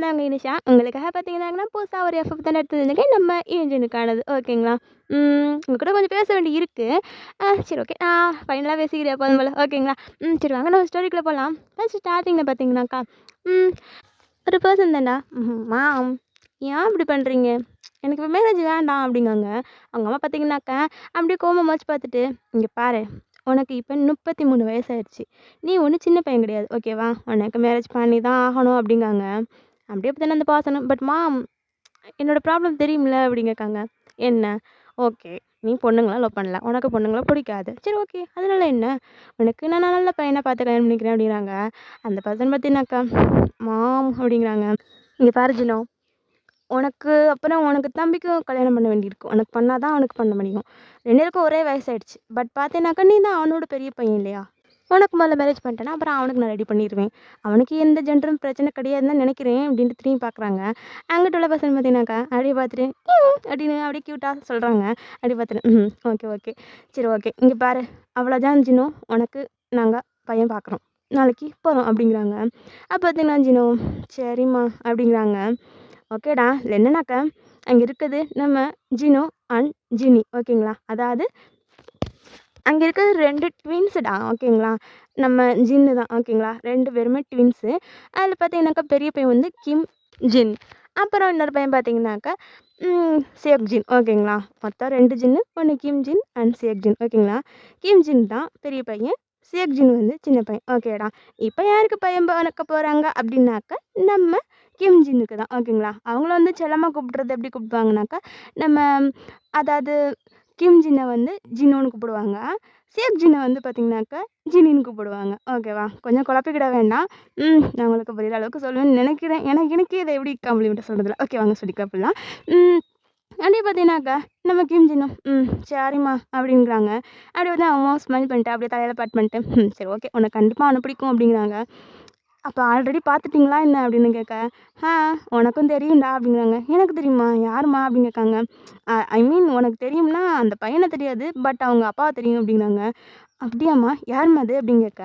நான் உங்கள் இனிஷா. உங்களுக்காக பார்த்தீங்கன்னா, புதுசா ஒரு எஃப்எஃப் தானே எடுத்து வந்திருக்கேன். நம்ம இன்ஜினுக்கானது. ஓகேங்களா? உங்க கூட கொஞ்சம் பேச வேண்டி இருக்கு. சரி ஓகே. நான் ஃபைனலா பேசிக்கிறேன் எப்போதும் போல. ஓகேங்களா? சரி வாங்க நம்ம ஸ்டோரிக்குள்ள போலாம். ஃபர்ஸ்ட் ஸ்டார்ட்டிங்கில பார்த்தீங்கன்னாக்கா, ம் ஒரு பெர்சன் தான்டா. மேம் ஏன் இப்படி பண்ணுறீங்க? எனக்கு இப்போ மேரேஜ் வேண்டாம் அப்படிங்காங்க. அவங்க அம்மா பார்த்தீங்கன்னாக்கா, அப்படியே கோவமா முறைச்சு பார்த்துட்டு, இங்கே பாரு உனக்கு இப்போ 33 வயசாயிருச்சு. நீ ஒன்றும் சின்ன பையன் கிடையாது. ஓகேவா? உனக்கு மேரேஜ் பண்ணி தான் ஆகணும் அப்படிங்காங்க. அப்படியே பார்த்தீங்கன்னா அந்த பாசனம். பட் மாம் என்னோட ப்ராப்ளம் தெரியும்ல அப்படிங்கக்காங்க. என்ன? ஓகே. நீ பொண்ணுங்கள லவ் பண்ணல. உனக்கு பொண்ணுங்கள பிடிக்காது. சரி ஓகே. அதனால என்ன? உனக்கு நான் நல்ல பையனா பார்த்து கல்யாணம் பண்ணிக்கிறேன் அப்படிங்கிறாங்க. அந்த பர்சன் பார்த்தீங்கன்னாக்கா, மாம் அப்படிங்கிறாங்க. இங்கே பாரு ஜினோ, அப்புறம் உனக்கு தம்பிக்கும் கல்யாணம் பண்ண வேண்டியிருக்கும். உனக்கு பண்ணா தான் அவனுக்கு பண்ண முடியும். 2 பேருக்கும் ஒரே வயசாயிடுச்சு. பட் பார்த்தீங்கன்னாக்கா, நீ தான் அவனோட பெரிய பையன் இல்லையா? உனக்கு முதல்ல மேரேஜ் பண்ணிட்டேன்னா, அப்புறம் அவனுக்கு நான் ரெடி பண்ணிருவேன். அவனுக்கு எந்த ஜென்டரும் பிரச்சனை கிடையாதுன்னு தான் நினைக்கிறேன் அப்படின்ட்டு திரும்பி பார்க்குறாங்க. அங்கிட்டு உள்ள பசங்க பார்த்தீங்கன்னாக்கா, அப்படியே பார்த்துட்டு அப்படின்னு அப்படியே க்யூட்டாக சொல்கிறாங்க. அப்படியே பார்த்துட்டு ஓகே ஓகே. சரி ஓகே. இங்கே பாரு அவ்வளோதான் ஜினோ, உனக்கு நாங்கள் பையன் பார்க்குறோம். நாளைக்கு போகிறோம் அப்படிங்கிறாங்க. அப்போ பார்த்தீங்கன்னா ஜினோ, சரிம்மா அப்படிங்கிறாங்க. ஓகேடா. இதில் என்னன்னாக்கா, அங்கே இருக்குது நம்ம ஜினோ அண்ட் ஜினி. ஓகேங்களா? அதாவது அங்கே இருக்கிறது 2 ட்வின்ஸுடா. ஓகேங்களா? நம்ம ஜின்னு தான். ஓகேங்களா? 2 பேருமே ட்வின்ஸு. அதில் பார்த்தீங்கன்னாக்கா பெரிய பையன் வந்து கிம் ஜின். அப்புறம் இன்னொரு பையன் பார்த்தீங்கன்னாக்கா சியோக் ஜின். ஓகேங்களா? மொத்தம் 2 ஜின்னு. ஒன்று கிம் ஜின் அண்ட் சியோக் ஜின். ஓகேங்களா? கிம் ஜின் தான் பெரிய பையன். சியோக் ஜின் வந்து சின்ன பையன். ஓகேடா. இப்போ யாருக்கு பையன் பிறக்க போகிறாங்க அப்படின்னாக்கா, நம்ம கிம் ஜின்னுக்கு தான். ஓகேங்களா? அவங்கள வந்து செல்லமாக கூப்பிடுறது எப்படி கூப்பிடுவாங்கனாக்கா, நம்ம அதாவது கிம் ஜின்னை வந்து ஜின்னோன்னு கூப்பிடுவாங்க. சேக் ஜின்னை வந்து பார்த்திங்கனாக்கா ஜினின்னு கூப்பிடுவாங்க. ஓகேவா? கொஞ்சம் குழப்பிக்கிட வேண்டாம். நான் உங்களுக்கு புரியுற அளவுக்கு சொல்லுவேன்னு நினைக்கிறேன். எனக்கு இதை எப்படி காம்ப்ளிமெண்ட்டாக சொல்கிறதில்ல. ஓகே வாங்க சொல்லிக்கலாம் அப்படிலாம். அப்படியே பார்த்தீங்கன்னாக்கா நம்ம கிம் ஜின்னும் சரிம்மா அப்படிங்கிறாங்க. அப்படியே வந்து அவங்க ஸ்மைல் பண்ணிட்டு அப்படியே தலையில் பாட் பண்ணிட்டு சரி ஓகே உனக்கு கண்டிப்பாக அவனை பிடிக்கும் அப்படிங்கிறாங்க. அப்போ ஆல்ரெடி பார்த்துட்டிங்களா என்ன அப்படின்னு கேட்க, ஆ உனக்கும் தெரியும்டா அப்படிங்கிறாங்க. எனக்கு தெரியுமா? யாரும்மா அப்படின்னு கேட்காங்க. ஐ மீன் உனக்கு தெரியும்னா அந்த பையனை தெரியாது, பட் அவங்க அப்பாவை தெரியும் அப்படிங்கிறாங்க. அப்படியாம்மா? யாரும்மா அது அப்படின்னு கேட்க,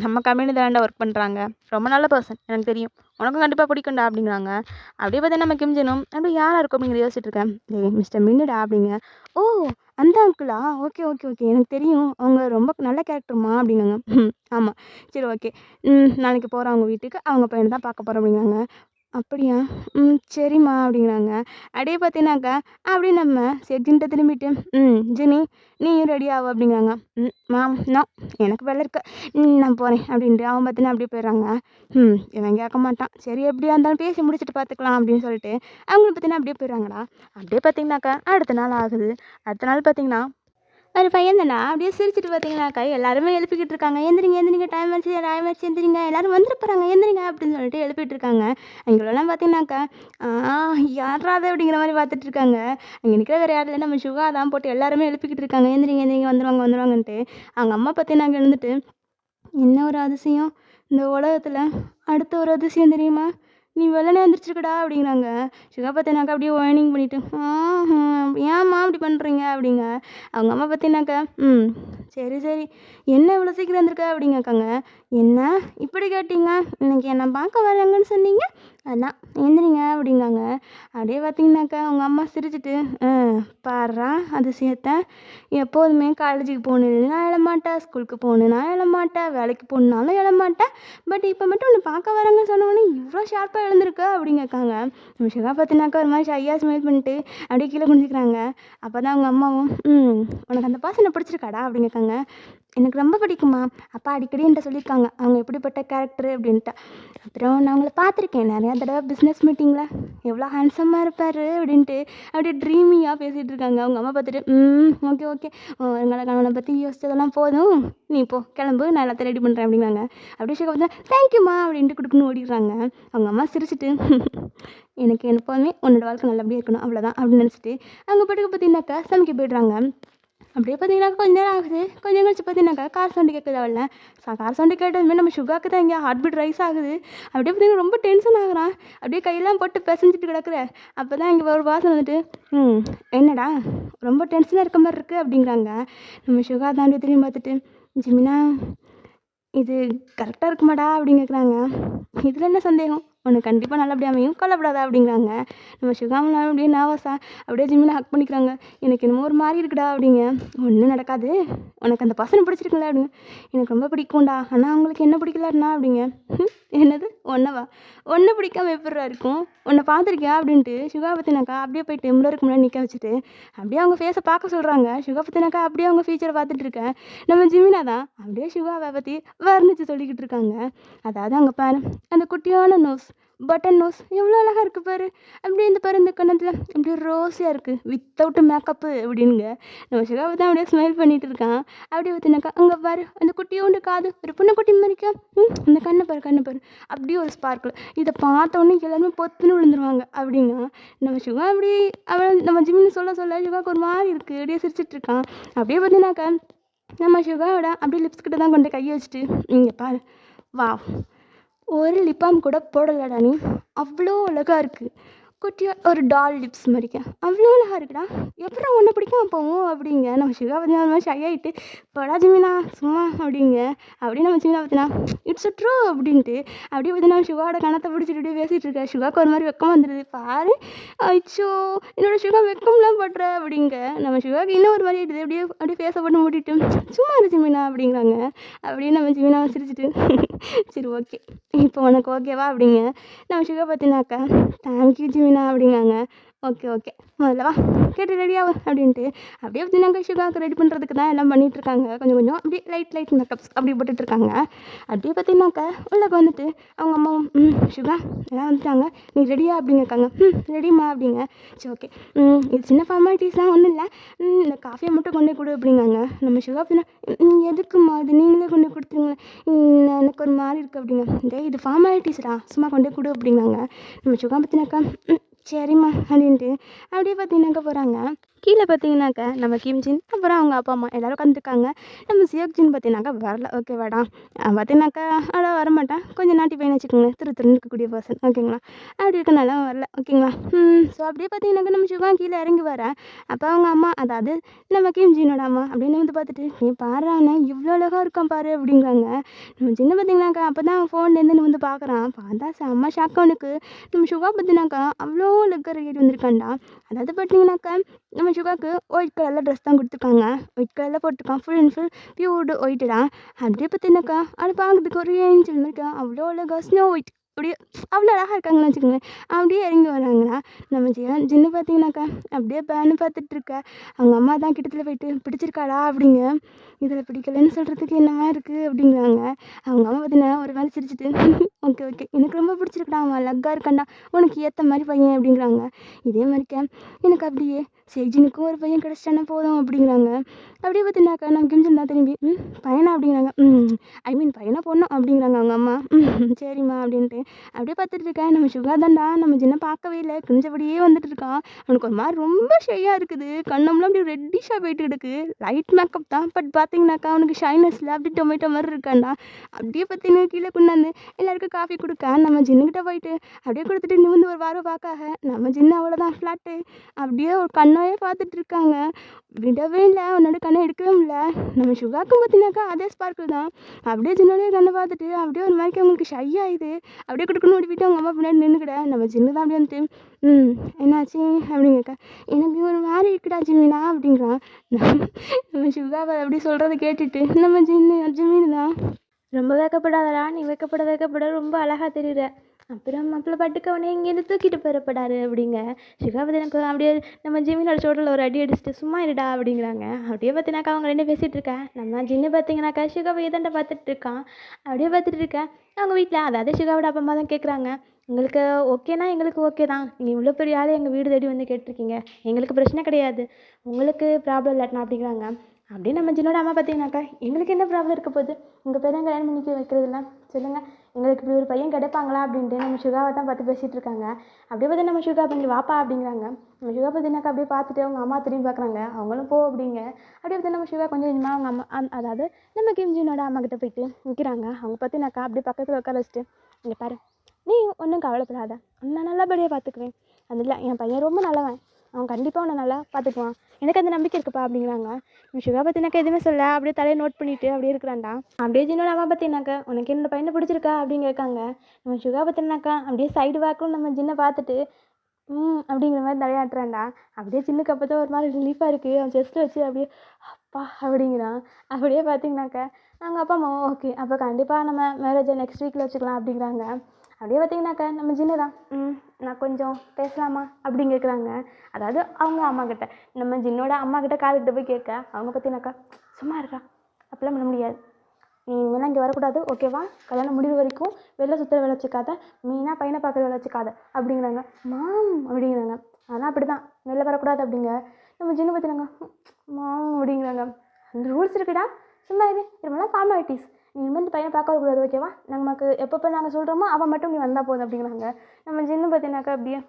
நம்ம கம்பெனி தான்டா ஒர்க் பண்ணுறாங்க, ரொம்ப நல்ல பர்சன், எனக்கு தெரியும், உனக்கும் கண்டிப்பாக பிடிக்கும்டா அப்படிங்கிறாங்க. அப்படியே பார்த்தா நம்ம கிம் ஜினும் அப்படி யாராக இருக்கும் அப்படிங்கிற யோசிச்சுட்டு இருக்கேன். மிஸ்டர் மின்னுடா அப்படிங்க. ஓ அந்த அங்கிளா? ஓகே ஓகே ஓகே எனக்கு தெரியும், அவங்க ரொம்ப நல்ல கேரக்டர்மா அப்படிங்காங்க. ஆமாம் சரி ஓகே. நாளைக்கு போகிறோம் அவங்க வீட்டுக்கு, அவங்க பையனை தான் பார்க்க போகிறோம் அப்படிங்கிறாங்க. அப்படியா? சரிம்மா அப்படிங்கிறாங்க. அப்படியே பார்த்தீங்கன்னாக்கா அப்படியே நம்ம செக்ஜின்ட்ட திரும்பிட்டு ஜினி நீயும் ரெடி ஆகும் அப்படிங்கிறாங்க. மேம் நான் எனக்கு வேலை இருக்கு, நான் போகிறேன் அப்படின்ட்டு அவன் பார்த்தீங்கன்னா அப்படியே போயிடுறாங்க. இவன் கேட்க மாட்டான், சரி எப்படியா இருந்தாலும் பேசி முடிச்சுட்டு பார்த்துக்கலாம் அப்படின்னு சொல்லிட்டு அவங்களும் பார்த்தீங்கன்னா அப்படியே போயிடுறாங்கடா. அப்படியே பார்த்தீங்கன்னாக்கா அடுத்த நாள் ஆகுது. அடுத்த நாள் பார்த்தீங்கன்னா ஒரு பையன் தானே அப்படியே சிரிச்சுட்டு பார்த்தீங்கன்னாக்கா எல்லாருமே எழுப்பிக்கிட்டு இருக்காங்க. எந்திரிங்க எந்திரிங்க, டைம் ஆச்சு எந்திரிங்க, எல்லாரும் வந்துட்டு போகிறாங்க எந்திரிங்க அப்படின்னு சொல்லிட்டு எழுப்பிட்டு இருக்காங்க. அங்கெல்லாம் பார்த்தீங்கன்னாக்கா யாராவது அப்படிங்கிற மாதிரி பார்த்துட்டு இருக்காங்க. அங்கே நிற்கிற வேறு யாரும் இல்லை, நம்ம சுகா தான் போட்டு எல்லாருமே எழுப்பிக்கிட்டு இருக்காங்க. எந்திரிங்க எந்திரிங்க, வந்துருவாங்கன்ட்டு. அவங்க அம்மா பார்த்தீங்கன்னா எழுந்துட்டு, என்ன ஒரு அதிசயம் இந்த உலகத்தில், அடுத்த ஒரு அதிசயம் தெரியுமா, நீ வெள்ளனே வந்துருச்சுக்கடா அப்படிங்கிறாங்க. சுகா பார்த்தீங்கன்னாக்கா அப்படியே ஒயினிங் பண்ணிவிட்டு ஏம்மா அப்படி பண்ணுறீங்க அப்படிங்க. அவங்க அம்மா பார்த்தீங்கன்னாக்கா சரி சரி என்ன இவ்வளோ சீக்கிரம் வந்திருக்க அப்படிங்கக்காங்க. என்ன இப்படி கேட்டீங்க, இன்னைக்கு என்னை பார்க்க வராங்கன்னு சொன்னீங்க, அதான் எந்திரிங்க அப்படிங்காங்க. அப்படியே பார்த்தீங்கன்னாக்கா அவங்க அம்மா சிரிச்சுட்டு பாடுறா அதிசயத்தை, எப்போதுமே காலேஜுக்கு போகணுன்னா எழமாட்டேன், ஸ்கூலுக்கு போகணுன்னா எழமாட்டேன், வேலைக்கு போகணுன்னாலும் எழமாட்டேன், பட் இப்போ மட்டும் உன்னை பார்க்க வராங்கன்னு சொன்னோன்னே இவ்வளோ ஷார்ப்பாக எழுந்திருக்க அப்படிங்கக்காங்க. நம்ம சுகா பார்த்தினாக்கா ஒரு மாதிரி ஷையாக ஸ்மைல் பண்ணிட்டு அப்படியே கீழே குனிஞ்சிக்கிறாங்க. அப்போ தான் அவங்க அம்மாவும் உனக்கு அந்த பர்சனை பிடிச்சிருக்காடா அப்படிங்கக்காங்க. எனக்கு ரொம்ப பிடிக்குமா, அப்பா அடிக்கடி என்கிட்ட சொல்லியிருக்காங்க அவங்க எப்படிப்பட்ட கேரக்டரு அப்படின்ட்டு. அப்புறம் நான் அவங்கள பார்த்துருக்கேன் நிறையா தடவை பிஸ்னஸ் மீட்டிங்கில், எவ்வளோ ஹேண்ட்ஸமாக இருப்பார் அப்படின்ட்டு அப்படியே ட்ரீமியாக பேசிகிட்டு இருக்காங்க. அவங்க அம்மா பார்த்துட்டு ஓகே ஓகே எங்களை கணவனை பற்றி யோசிச்சதெல்லாம் போதும், நீ போ கிளம்பு, நான் எல்லாத்தையும் ரெடி பண்ணுறேன் அப்படிங்காங்க. அப்படியே ஷேக் வந்து தேங்க்யூம்மா அப்படின்ட்டு கொடுக்கணும் ஓடிடுறாங்க. அவங்க அம்மா சிரிச்சிட்டு எனக்கு எப்போதுமே உன்னோட வாழ்க்கை நல்லபடியாக இருக்கணும் அவ்வளோதான் அப்படின்னு நினச்சிட்டு அவங்க பாட்டுக்கு பார்த்தீங்கன்னாக்கா சமைக்க போய்ட்றாங்க. அப்படியே பார்த்தீங்கன்னாக்கா கொஞ்ச நேரம் ஆகுது. கொஞ்சம் கழிச்சு பார்த்தீங்கன்னாக்கா கார் சவுண்டு கேட்குது அவள. கார் சவுண்டு கேட்டதுமே நம்ம சுகாக்கு தான் இங்கே ஹார்ட் பீட் ரைஸ் ஆகுது. அப்படியே பார்த்தீங்கன்னா ரொம்ப டென்ஷன் ஆகுறான். அப்படியே கையெல்லாம் போட்டு பிசைஞ்சிட்டு கிடக்குற. அப்போ தான் இங்கே ஒரு வாசனை வந்துட்டு என்னடா ரொம்ப டென்ஷனாக இருக்க மாதிரி இருக்குது அப்படிங்கிறாங்க. நம்ம சுகா தாண்டி திரும்பி பார்த்துட்டு ஜிமினா இது கரெக்டாக இருக்குமாடா அப்படின்னு கேட்குறாங்க. இதில் என்ன சந்தேகம், உனக்கு கண்டிப்பாக நல்லபடியாக அமையும், கவலைப்படாத அப்படிங்கிறாங்க. நம்ம சுகாமலாம் அப்படியே நர்வஸாக அப்படியே ஜிமினை ஹக் பண்ணிக்கிறாங்க. எனக்கு என்னமோ ஒரு மாதிரி இருக்குடா அப்படிங்க. ஒன்றும் நடக்காது, உனக்கு அந்த பசனை பிடிச்சிருக்குல்ல அப்படிங்க. எனக்கு ரொம்ப பிடிக்கும்டா, ஆனால் அவங்களுக்கு என்ன பிடிக்கலன்னா அப்படிங்க. என்னது ஒன்னவா? ஒன்றை பிடிக்காம எப்படிடா இருக்கும், உன்னை பார்த்துருக்கியா அப்படின்ட்டு சுகா பற்றினாக்கா அப்படியே போயிட்டு மிரருக்கு முன்னாடி நிற்க வச்சுட்டு அப்படியே அவங்க ஃபேஸை பார்க்க சொல்கிறாங்க. சுகா பற்றினாக்கா அப்படியே அவங்க ஃபியூச்சரை பார்த்துட்டு இருக்கேன். நம்ம ஜிமினா தான் அப்படியே சுகாவை பற்றி வர்ணிச்சு சொல்லிக்கிட்டு இருக்காங்க. அதாவது அங்கே பாரு, அந்த குட்டியான நோஸ், பட்டன் நோஸ் எவ்வளோ அழகாக இருக்குது பாரு, அப்படியே இந்த பாரு இந்த கண்ணத்தில் அப்படியே ரோஸியாக இருக்குது வித்தவுட் மேக்கப்பு அப்படின்னுங்க. நம்ம சுகாவை தான் அப்படியே ஸ்மைல் பண்ணிட்டு இருக்கான். அப்படியே பார்த்தினாக்கா அங்கே பாரு அந்த குட்டியோண்டு காது ஒரு பொண்ணு குட்டி மாதிரிக்கா, அந்த கண்ணை பாரு அப்படியே ஒரு ஸ்பார்க்கில். இதை பார்த்தோன்னே எல்லாருமே பொத்துன்னு விழுந்துருவாங்க அப்படிங்க. நம்ம சுகா அப்படி அவள் நம்ம ஜிம்னு சொல்ல சுகாவுக்கு ஒரு மாதிரி இருக்குது, அப்படியே சிரிச்சிட்டு இருக்கான். அப்படியே பார்த்தினாக்கா நம்ம சுகாவோட அப்படியே லிப்ஸ் கிட்ட தான் கொண்டு கையை வச்சுட்டு இங்கே பாரு, வா ஒரு லிப்பாம் கூட போடலடா நீ, அவ்வளோ அழகாக இருக்குது, குட்டியாக ஒரு டால் லிப்ஸ் மாதிரிக்க அவ்வளோ அழகாக இருக்குடா, எப்பறம் ஒன்று பிடிக்கும் போவோம் அப்படிங்க. நம்ம சுகா பற்றினா ஒரு மாதிரி ஷை ஆகிட்டு படா ஜிமினா சும்மா அப்படிங்க. அப்படியே நம்ம ஜிமினா பார்த்தினா இட்ஸ் ட்ரூ அப்படின்ட்டு அப்படியே பார்த்தினா சுகாவோட கணத்தை பிடிச்சிட்டு அப்படியே பேசிகிட்டு இருக்கா. சுகாவுக்கு ஒரு மாதிரி வெக்கம் வந்துடுது. பாரு அச்சோ என்னோட சுகா வெக்கம்லாம் படுற அப்படிங்க. நம்ம சுகாவுக்கு இன்னும் ஒரு மாதிரி ஆகிடுது. அப்படியே அப்படியே பேச போட்டு மூடிட்டு சும்மா இரு ஜிமினா அப்படிங்கிறாங்க. அப்படியே நம்ம ஜிமினா சிரிச்சிட்டு சரி ஓகே இப்போ உனக்கு ஓகேவா அப்படிங்க. நம்ம சுகா பார்த்தினாக்கா தேங்க்யூ ஜிமினா அப்படிங்காங்க. ஓகே ஓகே முதல்ல வா கேட்டு ரெடியாகும் அப்படின்ட்டு அப்படியே பார்த்தினாக்கா சுகாவுக்கு ரெடி பண்ணுறதுக்கு தான் எல்லாம் பண்ணிகிட்ருக்காங்க. கொஞ்சம் கொஞ்சம் அப்படியே லைட் மேக்கப்ஸ் அப்படி போட்டுட்ருக்காங்க. அப்படியே பார்த்திங்கனாக்கா உள்ளக்கு வந்துட்டு அவங்க அம்மாவும் சுகா எல்லாம் வந்துட்டாங்க, நீ ரெடியா அப்படிங்கிருக்காங்க. ரெடிம்மா அப்படிங்க. சரி ஓகே இது சின்ன ஃபார்மாலிட்டிஸ்லாம் ஒன்றும் இல்லை, இந்த காஃபியை மட்டும் கொண்டு கொடு அப்படிங்காங்க. நம்ம சுகா அப்படின்னா எதுக்குமா இது நீங்களே கொண்டு கொடுத்துருங்களேன், எனக்கு ஒரு மாதிரி இருக்குது அப்படிங்க. இது ஃபார்மாலிட்டிஸ்டா சும்மா கொண்டே கொடு அப்படிங்காங்க. நம்ம சுகா பார்த்தினாக்கா சரிம்மா அப்படின்ட்டு அப்படியே பார்த்தீங்கன்னாக்கா போகிறாங்க. கீழே பார்த்தீங்கன்னாக்கா நம்ம கிம்ஜின் அப்புறம் அவங்க அப்பா அம்மா எல்லோரும் உட்காந்துருக்காங்க. நம்ம சியோக்ஜின் பார்த்தீங்கன்னாக்கா வரல. ஓகேவாடா பார்த்தீங்கன்னாக்கா அவ்வளோ வரமாட்டேன், கொஞ்சம் நாட்டி பையன் வச்சுக்கோங்களேன், திருன்னு இருக்கக்கூடிய பர்சன் ஓகேங்களா. அப்படி இருக்கனால வரல ஓகேங்களா. ஸோ அப்படியே பார்த்தீங்கன்னாக்கா நம்ம சுகா கீழே இறங்கி வரேன். அப்போ அவங்க அம்மா அதாவது நம்ம கிம்ஜினோட அம்மா அப்படின்னு வந்து பார்த்துட்டு நீ பாடுறானே இவ்வளோ அழகாக இருக்கான் பாரு அப்படிங்கிறாங்க. நம்ம சின்ன பார்த்தீங்கன்னாக்கா அப்போ தான் ஃபோன்லேருந்து வந்து பார்க்குறான். பார்த்தா செம்ம ஷாக் அவனுக்கு. நம்ம சுகா பார்த்தீங்கன்னாக்கா அவ்வளோ லெக்கர் ஏறி வந்திருக்காண்டா. அதாவது பார்த்தீங்கன்னாக்கா நம்ம சுகாவுக்கு ஒயிட் கலரில் ட்ரெஸ் தான் கொடுத்துருக்காங்க, ஒயிட் கலரில் போட்டிருக்கான், ஃபுல் அண்ட் ஃபுல் பியூர்டு ஒயிட்டு தான். அப்படியே பார்த்தீங்கன்னாக்கா அது பார்க்குறதுக்கு ஒரு ஏஞ்சல் இருக்கா, அவ்வளோ அழகா ஸ்னோ ஒயிட் அப்படியே அவ்வளோ அழகாக இருக்காங்கன்னு வச்சுக்கோங்க. அப்படியே இறங்கி வராங்களா. நம்ம ஜின்னு பார்த்தீங்கன்னாக்கா அப்படியே பேனு பார்த்துட்ருக்க. அவங்க அம்மா தான் கிட்டத்தில் போயிட்டு பிடிச்சிருக்காடா அப்படிங்க. இதில் பிடிக்கலன்னு சொல்கிறதுக்கு என்னவா இருக்குது அப்படிங்கிறாங்க. அவங்க அம்மா பார்த்தீங்கன்னா ஒரு வேலை சிரிச்சிட்டு ஓகே ஓகே எனக்கு ரொம்ப பிடிச்சிருக்கடா, அவன் அழகாக இருக்காண்டா, உனக்கு ஏற்ற மாதிரி பையன் அப்படிங்கிறாங்க. இதே மாதிரிக்க எனக்கு அப்படியே செஜினுக்கும் ஒரு பையன் கிடச்சிட்டானா போதும் அப்படிங்கிறாங்க. அப்படியே பார்த்தீங்கன்னாக்கா நம்ம கிம்ஜன் தான் திரும்பி பையனா அப்படிங்கிறாங்க. ஐ மீன் பையனா பொண்ணும் அப்படிங்கிறாங்க அவங்க அம்மா. சரிம்மா அப்படின்ட்டு அப்படியே பார்த்துட்டு இருக்கேன். நம்ம சுகா தாண்டா நம்ம சின்ன பார்க்கவே இல்லை, கிழிஞ்சபடியே வந்துட்டு இருக்கான். அவனுக்கு ஒரு மாதிரி ரொம்ப ஷையாக இருக்குது, கண்ணம்லாம் அப்படியே ரெட்டிஷாக போயிட்டு கிடக்கு, லைட் மேக்கப் தான் பட் பார்த்தீங்கன்னாக்கா அவனுக்கு ஷைனஸில் அப்படி டொமேட்டோ மாதிரி இருக்காண்டா. அப்படியே பார்த்தீங்கன்னா கீழே கொண்டாந்து எல்லாருக்கும் காஃபி கொடுக்க நம்ம ஜின்னுக்கிட்ட போயிட்டு அப்படியே கொடுத்துட்டு நீ வந்து ஒரு வாரம் பார்க்காக நம்ம ஜின்னு அவ்வளோதான் ஃப்ளாட்டு அப்படியே ஒரு கண்ணாவே பார்த்துட்டு இருக்காங்க. விடவே இல்லை, அவனோட கண்ணை எடுக்கவே முடியல. நம்ம சுகாக்கும் பார்த்தீங்கன்னாக்கா அதே ஸ்பார்க்கிள் தான். அப்படியே ஜின்னோடைய கண்ணை பார்த்துட்டு அப்படியே ஒரு மாதிரி அவங்களுக்கு ஷை ஆகுது. அப்படியே கொடுக்கணும் ஓடிவிட்டு அவங்க அம்மா பின்னாடி நின்றுக்கிட. நம்ம ஜின்னு தான் அப்படியே வந்துட்டு என்னாச்சு அப்படிங்கக்கா, எனக்கு ஒரு மாதிரி இருக்குடா ஜிமினா அப்படிங்கிறான். நம்ம சுகாவை அப்படி சொல்கிறத கேட்டுட்டு நம்ம ஜிமின் தான் ரொம்ப வைக்கப்படாதடா, நீ வைக்கப்பட ரொம்ப அழகாக தெரியுற, அப்புறம் மாப்பிள்ளை பட்டுக்கவனே இங்கேருந்து தூக்கிட்டு போயிடப்படாரு அப்படிங்க. சுகா எனக்கு அப்படியே நம்ம ஜிமினோட சோட்டில் ஒரு அடி அடிச்சுட்டு சும்மா இருடா அப்படிங்கிறாங்க. அப்படியே பார்த்தினாக்கா அவங்க ரெண்டு பேசிகிட்டு இருக்கேன். நம்ம ஜின்னு பார்த்தீங்கன்னாக்கா சுகாவை எதாண்ட பார்த்துட்டு இருக்கான். அப்படியே பார்த்துட்டு இருக்கேன். அவங்க வீட்டில் அதாவது சுகாவோட அப்பா அம்மா தான் கேட்குறாங்க, உங்களுக்கு ஓகேனா எங்களுக்கு ஓகே தான், நீங்கள் இவ்வளோ பெரிய ஆள் எங்கள் வீடு தேடி வந்து கேட்டிருக்கீங்க, எங்களுக்கு பிரச்சனை கிடையாது, உங்களுக்கு ப்ராப்ளம் இல்லாட்டினா அப்படிங்கிறாங்க. அப்படியே நம்ம ஜின்னோட அம்மா பார்த்தீங்கன்னாக்கா எங்களுக்கு என்ன ப்ராப்ளம் இருக்க போகுது, உங்கள் பையன் கல்யாணம் பண்ணிக்க வைக்கிறதுலாம் சொல்லுங்கள், எங்களுக்கு இப்படி ஒரு பையன் கிடைப்பாங்களா அப்படின்ட்டு நம்ம சுகாவை தான் பார்த்து பேசிகிட்டு இருக்காங்க. அப்படியே பார்த்து நம்ம சுகா பண்ணி வாப்பா அப்படிங்கிறாங்க. நம்ம சுகா பார்த்தீங்கன்னாக்கா அப்படியே பார்த்துட்டு அவங்க அம்மா திரும்பி பார்க்குறாங்க, அவங்களும் போ அப்படிங்க. அப்படியே பார்த்து நம்ம சுகா கொஞ்சம் கொஞ்சமாக அவங்க அம்மா அதாவது நம்ம கிம்ஜினோட அம்மா கிட்ட போயிட்டு நிற்கிறாங்க. அவங்க பார்த்தீங்கன்னாக்கா அப்படியே பக்கத்தில் உட்கார வச்சுட்டு இங்கே பாரு, நீ ஒன்றும் கவலைப்படாத, நான் நல்லபடியாக பார்த்துக்குவேன், அதில் என் பையன் ரொம்ப நல்லவன், அவன் கண்டிப்பாக உன்னை நல்லா பார்த்துக்குவான், எனக்கு அந்த நம்பிக்கை இருக்குப்பா அப்படிங்கிறாங்க. நம்ம சுகா பார்த்தினாக்கா எதுவுமே சொல்ல அப்படியே தலையை நோட் பண்ணிவிட்டு அப்படியே இருக்கிறான்டா. அப்படியே ஜின்னோட அம்மா பார்த்தினாக்கா உனக்கு என்னோட பையனை பிடிச்சிருக்கா அப்படின்னு கேட்காங்க. நம்ம சுகா பார்த்தினாக்கா அப்படியே சைடு வாக்கும் நம்ம ஜின்னை பார்த்துட்டு அப்படிங்கிற மாதிரி தலையாட்டுறான்டா. அப்படியே சின்னுக்கு அப்போ தான் ஒரு மாதிரி ரிலீஃபாக இருக்குது. அவன் செஸ்ட்டில் வச்சு அப்படியே அப்பா அப்படிங்கிறான். அப்படியே பார்த்திங்கனாக்கா நாங்கள் அப்பா அம்மா ஓகே அப்போ கண்டிப்பாக நம்ம மேரேஜை நெக்ஸ்ட் வீக்கில் வச்சுக்கலாம் அப்படிங்கிறாங்க. அப்படியே பார்த்திங்கனாக்கா நம்ம ஜின்னு தான் நான் கொஞ்சம் பேசலாமா அப்படின்னு கேட்குறாங்க. அதாவது அவங்க அம்மாக்கிட்ட, நம்ம ஜின்னோட அம்மாக்கிட்ட காதுகிட்ட போய் கேட்க அவங்க பார்த்திங்கனாக்கா சும்மா இருக்கா, அப்படிலாம் பண்ண முடியாது, நீ இனிமேலாம் இங்கே வரக்கூடாது ஓகேவா, கல்யாணம் முடிவு வரைக்கும் வெளில சுற்றுற வேலை வச்சுக்காத, மெயினாக பையனை பார்க்குற வேலை வச்சுக்காத அப்படிங்கிறாங்க. மாம் அப்படிங்கிறாங்க. அதெல்லாம் அப்படி தான் வெளில வரக்கூடாது அப்படிங்க. நம்ம ஜின்னு பார்த்தினாங்க மாம் அப்படிங்கிறாங்க. அந்த ரூல்ஸ் இருக்குடா, சும்மா இது இதெல்லாம் ஃபார்மாலிட்டிஸ், நீ இனிமேல் பையனை பார்க்க வரக்கூடாது ஓகேவா, நமக்கு எப்பப்போ நாங்கள் சொல்கிறோமோ அவன் மட்டும் நீ வந்தால் போதும் அப்படிங்கிறாங்க. நம்ம ஜின்னு பார்த்தினாக்கா அப்படியே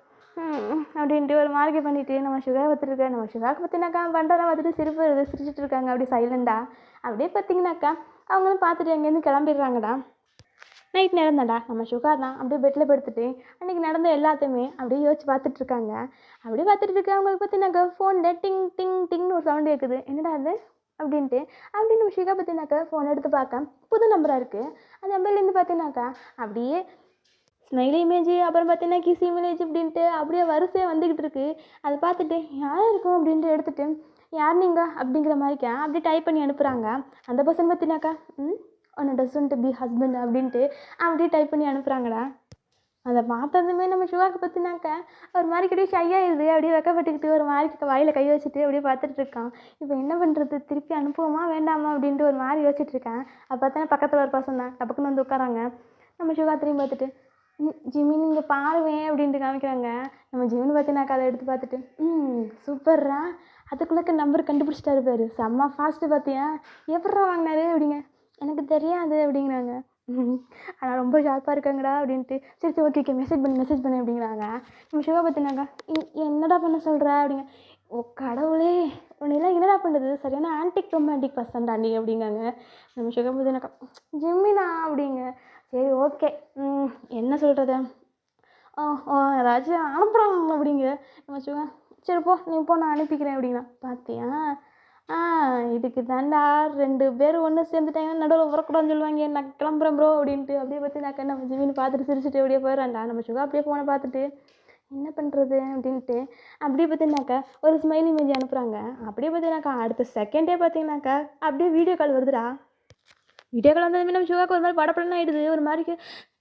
அப்படின்ட்டு ஒரு மார்க்கெட் பண்ணிவிட்டு நம்ம சுகா பார்த்துருக்கேன். நம்ம சுகாவுக்கு பார்த்தினாக்கா பண்ணுறதெல்லாம் பார்த்துட்டு சிரிப்பு வருது, சிரிச்சிட்டு இருக்காங்க அப்படியே சைலண்டாக. அப்படியே பார்த்திங்கனாக்கா அவங்களும் பார்த்துட்டு அங்கேருந்து கிளம்பிடுறாங்கடா. நைட் நடந்தாடா நம்ம சுகா தான் அப்படியே பெட்டில் படுத்துட்டு அன்றைக்கி நடந்த எல்லாத்தையுமே அப்படியே யோசிச்சு பார்த்துட்ருக்காங்க. அப்படியே பார்த்துட்டு இருக்க அவங்களுக்கு பார்த்தினாக்கா ஃபோனில் டிங் டிங் டிங்னு ஒரு சவுண்டு கேட்குது. என்னடா அது அப்படின்ட்டு அப்படின்னு நம்ம சுகா பார்த்தினாக்கா ஃபோன் எடுத்து பார்க்க புது நம்பராக இருக்குது. அந்த நம்பர்லேருந்து பார்த்தினாக்கா அப்படியே ஸ்மைலி இமேஜ், அப்புறம் பார்த்தீங்கன்னா கிஸ் இமேஜ் அப்படின்ட்டு அப்படியே வரிசையாக வந்துக்கிட்டு இருக்குது. அதை பார்த்துட்டு யாராக இருக்கும் அப்படின்ட்டு எடுத்துகிட்டு யார் நீங்கள் அப்படிங்கிற மாதிரிக்கா அப்படியே டைப் பண்ணி அனுப்புகிறாங்க. அந்த பர்சன் பார்த்தினாக்கா உன்னோட சூன் டு பி ஹஸ்பண்ட் அப்படின்ட்டு அப்படியே டைப் பண்ணி அனுப்புகிறாங்கடா. அதை பார்த்ததுமே நம்ம சுகாவுக்கு பார்த்தினாக்கா ஒரு மாதிரி கிடையாது ஷையாகிடுது. அப்படியே வெக்கப்பட்டுக்கிட்டு ஒரு மாதிரி வாயில் கை வச்சுட்டு அப்படியே பார்த்துட்டு இருக்கான். இப்போ என்ன பண்ணுறது, திருப்பி அனுப்புவோமா வேண்டாமா அப்படின்ட்டு ஒரு மாதிரி யோசிச்சுட்ருக்கேன். அப்போ பார்த்தோன்னா பக்கத்தில் ஒரு பர்சன் தான் டப்புக்குன்னு வந்து உட்காராங்க. நம்ம சுகா திரும்பி பார்த்துட்டு ஜிமின் இங்கே பாருவேன் அப்படின்ட்டு காமிக்கிறாங்க. நம்ம ஜிமின் பார்த்தினாக்கா அதை எடுத்து பார்த்துட்டு சூப்பர்ரா, அதுக்குள்ளே நம்பர் கண்டுபிடிச்சிட்டாரு பாரு, செம்ம ஃபாஸ்ட்டு பார்த்தியா, எப்பட்றா வாங்கினாரு அப்படிங்க, எனக்கு தெரியாது அப்படிங்கிறாங்க. ஆனால் ரொம்ப ஷார்ப்பாக இருக்காங்கடா அப்படின்ட்டு சரி சரி ஓகே ஓகே மெசேஜ் பண்ணு அப்படிங்கிறாங்க. நம்ம சிவா பார்த்தினாக்கா என்னடா பண்ண சொல்கிற அப்படிங்க. ஓ கடவுளே, உன்னெல்லாம் என்னடா பண்ணுறது, சரியான ஆன்டிக் ரொமான்டிக் பர்சன் தாண்டி அப்படிங்காங்க. நம்ம சிவா பார்த்தினாக்கா ஜிம்மினா அப்படிங்க. சரி ஓகே என்ன சொல்கிறது, ஏதாச்சும் அனுப்புகிறாங்க அப்படிங்க. நம்ம சிவா சரி போ நீ போ நான் அனுப்பிக்கிறேன் அப்படின்னா. பார்த்தியா இதுக்கு தாண்டா 2 பேர் ஒன்று சேர்ந்துட்டாங்கன்னா நடுவில் வரக்கூடாதுன்னு சொல்லுவாங்க, நான் கிளம்புறேன் ப்ரோ அப்படின்ட்டு. அப்படியே பார்த்தினாக்கா நம்ம ஜிமின்னு பார்த்துட்டு சிரிச்சுட்டு அப்படியே போயிடறான்டா. நம்ம சுகா அப்படியே ஃபோனை பார்த்துட்டு என்ன பண்ணுறது அப்படின்ட்டு அப்படியே பார்த்திங்கனாக்கா ஒரு ஸ்மைல் இமேஜ் அனுப்புகிறாங்க. அப்படியே பார்த்திங்கனாக்கா அடுத்த செகண்டே பார்த்திங்கனாக்கா அப்படியே வீடியோ கால் வருதுடா. வீடியோ கால் வந்ததுமே நம்ம சுகாவுக்கு ஒரு மாதிரி படப்படன்னு ஆகிடுது. ஒரு மாதிரி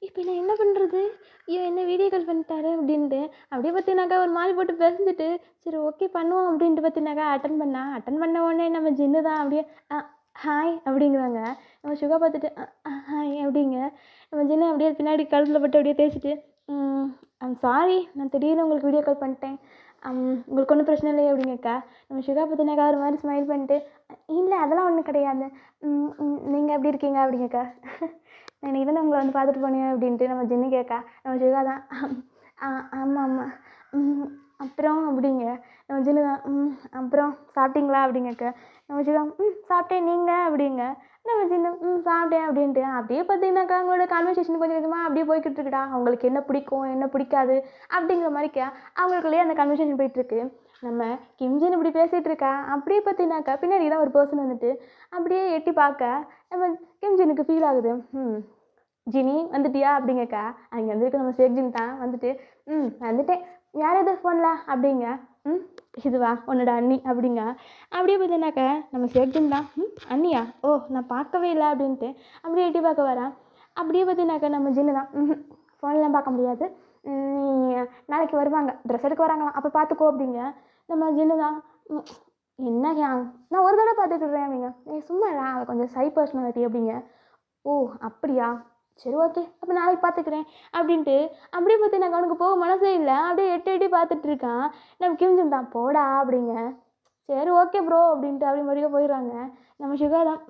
இப்போ நான் என்ன பண்ணுறது, ஐயோ என்ன வீடியோ கால் பண்ணிட்டாரு அப்படின்ட்டு அப்படியே பார்த்திங்கனாக்கா ஒரு மாதிரி போட்டு பேசிட்டு சரி ஓகே பண்ணுவோம் அப்படின்ட்டு பார்த்திங்கனாக்கா அட்டன் பண்ண உடனே நம்ம ஜின்னு தான் அப்படியே ஹாய் அப்படிங்கிறாங்க. நம்ம சுகா பார்த்துட்டு ஹாய் அப்படிங்க. நம்ம ஜின்னு அப்படியே பின்னாடி கழுத்தில் போட்டு அப்படியே தேய்ச்சிட்டு ஐம் சாரி நான் திடீர்னு உங்களுக்கு வீடியோ கால் பண்ணிட்டேன், உங்களுக்கு ஒன்றும் பிரச்சனை இல்லையே அப்படிங்கக்கா. நம்ம சுகா பார்த்தினாக்கா ஒரு மாதிரி ஸ்மைல் பண்ணிட்டு இல்லை அதெல்லாம் ஒன்றும் கிடையாது, நீங்கள் எப்படி இருக்கீங்க அப்படிங்கக்கா. நான் இதை உங்களை வந்து பார்த்துட்டு போனேன் அப்படின்ட்டு நம்ம ஜின்னு கேட்கா. நம்ம சுகா தான் ஆமாம் ஆமாம் அப்புறம் அப்படிங்க. நம்ம ஜின்னு தான் அப்புறம் சாப்பிட்டீங்களா அப்படிங்கக்கா. நம்ம சுகா சாப்பிட்டேன் நீங்கள் அப்படிங்க. நம்ம சின்ன சாப்பிட்டேன் அப்படின்ட்டு அப்படியே பார்த்திங்கனாக்கா அவங்களோட கான்வர்சேஷன் கொஞ்சம் கொஞ்சமாக அப்படியே போய்கிட்டு இருக்குடா. அவங்களுக்கு என்ன பிடிக்கும் என்ன பிடிக்காது அப்படிங்கிற மாதிரிக்கா அவங்களுக்குள்ளேயே அந்த கான்வர்சேஷன் போயிட்டுருக்கு. நம்ம கிம்ஜின் இப்படி பேசிகிட்டு இருக்கா. அப்படியே பார்த்திங்கனாக்கா பின்னாடி தான் ஒரு பர்சன் வந்துட்டு அப்படியே எட்டி பார்க்க நம்ம கிம்ஜினுக்கு ஃபீல் ஆகுது. ஜினி வந்துட்டியா அப்படிங்கக்கா. அங்கே வந்துருக்கு நம்ம ஷேக்ஜின் தான் வந்துட்டு வந்துட்டேன், யார் எது ஃபோனில் அப்படிங்க. இதுவா உன்னோட அண்ணி அப்படிங்க. அப்படியே பார்த்தினாக்கா நம்ம ஷேக்ஜின் தான் அண்ணியா, ஓ நான் பார்க்கவே இல்லை அப்படின்ட்டு அப்படியே எட்டி பார்க்க வரேன். அப்படியே பார்த்தினாக்கா நம்ம ஜின்னு தான் ஃபோன்லாம் பார்க்க முடியாது, நீ நாளைக்கு வருவாங்க ட்ரெஸ் எடுக்க வராங்களாம் அப்போ பார்த்துக்கோ அப்படிங்க. நம்ம ஜின்னு தான் என்ன நான் ஒரு தடவை பார்த்துக்கிடுறேன் அப்படிங்க. சும்மாடா அவள் கொஞ்சம் சை பர்சனாலிட்டி அப்படிங்க. ஓ அப்படியா சரி ஓகே அப்போ நாளைக்கு பார்த்துக்கிறேன் அப்படின்ட்டு அப்படியே பார்த்தினாக்கா அவனுக்கு போக மனசே இல்லை. அப்படியே எட்டி பார்த்துட்ருக்கான். நம்ம கிம்ஜின் தான் போடா அப்படிங்க. சரி ஓகே ப்ரோ அப்படின்ட்டு அப்படி மறுபடியும் போயிடுறாங்க. நம்ம சுகா தான்